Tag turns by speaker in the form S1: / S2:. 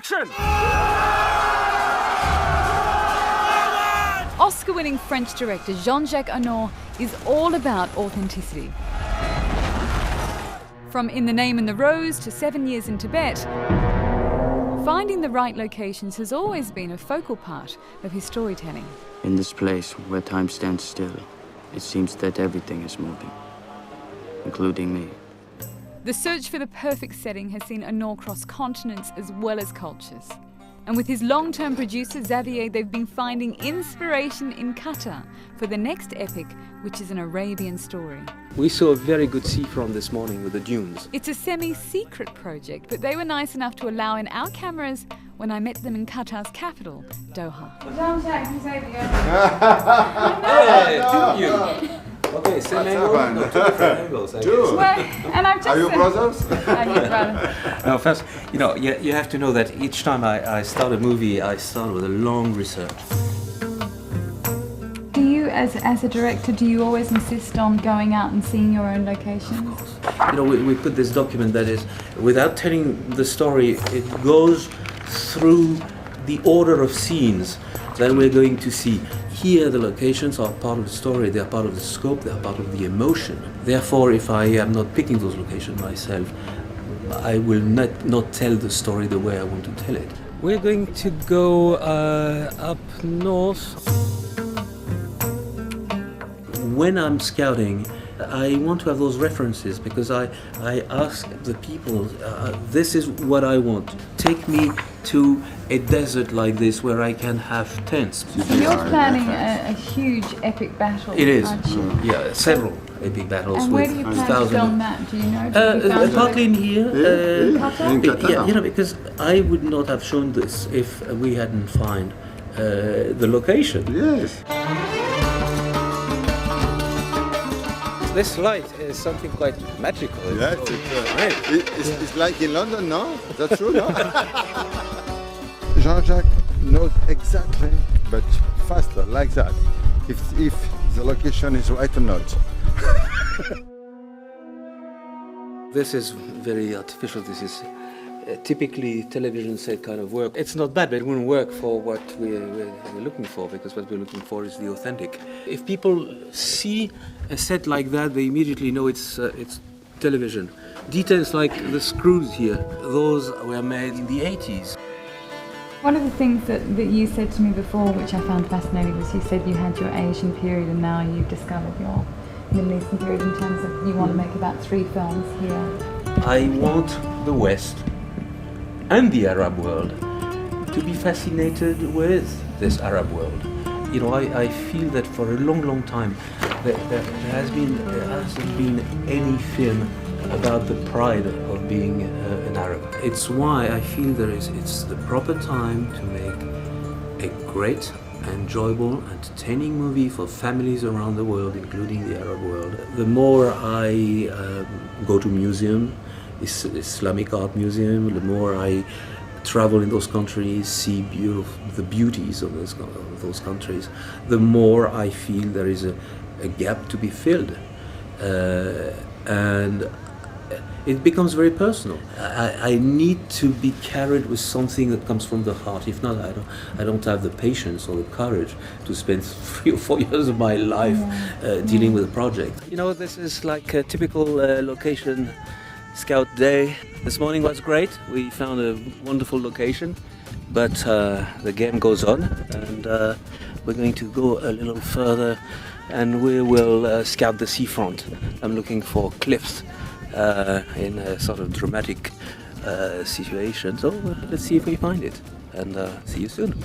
S1: Action!
S2: Oscar-winning French director Jean-Jacques Annaud is all about authenticity. From In the Name and the Rose to 7 Years in Tibet, finding the right locations has always been a focal part of his storytelling.
S3: In this place where time stands still, it seems that everything is moving, including me.
S2: The search for the perfect setting has seen Annaud cross continents as well as cultures. And with his long-term producer Xavier, they've been finding inspiration in Qatar for the next epic, which is an Arabian story.
S4: We saw a very good seafront this morning with the dunes.
S2: It's a semi-secret project, but they were nice enough to allow in our cameras when I met them in Qatar's capital, Doha. Jean-Jacques and Xavier.
S4: Hey, two of you. Okay, same angle, no, two different angles. I guess.
S2: Well, and I've just
S5: Are you brothers?
S2: Are you brothers?
S4: No, first, you have to know that each time I start a movie, I start with a long research.
S2: Do you, as a director, do you always insist on going out and seeing your own locations?
S4: Of course. We put this document that is, without telling the story, it goes through the order of scenes that we're going to see. Here the locations are part of the story, they are part of the scope, they are part of the emotion. Therefore, if I am not picking those locations myself, I will not tell the story the way I want to tell it. We're going to go up north. When I'm scouting, I want to have those references because I ask the people, this is what I want. Take me to a desert like this where I can have tents.
S2: So you're planning a huge epic battle,
S4: It is,
S2: aren't you?
S4: yeah, several epic battles.
S2: And where do you plan to film that? Do you know?
S4: Partly in here.
S2: Qatar?
S5: In Qatar.
S4: Yeah, because I would not have shown this if we hadn't found the location.
S5: Yes.
S4: This light is something quite magical.
S5: Yes, it's like in London, no? That's true, no? Jean-Jacques knows exactly, but faster, like that, if the location is right or not.
S4: This is very artificial. This is typically television set kind of work. It's not bad, but it wouldn't work for what we're looking for, because what we're looking for is the authentic. If people see a set like that, they immediately know it's television. Details like the screws here, those were made in the 80s.
S2: One of the things that you said to me before, which I found fascinating, was you said you had your Asian period and now you've discovered your Middle Eastern period in terms of you want to make about 3 films here.
S4: I want the West and the Arab world to be fascinated with this Arab world. I feel that for a long, long time there hasn't been any film about the pride of being an Arab. It's why I feel it's the proper time to make a great, enjoyable, entertaining movie for families around the world, including the Arab world. The more I go to museums, Islamic art museum, the more I travel in those countries, see the beauties of those countries, the more I feel there is a gap to be filled. And it becomes very personal. I need to be carried with something that comes from the heart. If not, I don't have the patience or the courage to spend 3 or 4 years of my life dealing with a project. This is like a typical location scout day. This morning was great. We found a wonderful location, but the game goes on, and we're going to go a little further, and we will scout the seafront. I'm looking for cliffs in a sort of dramatic situation. So let's see if we find it, and see you soon.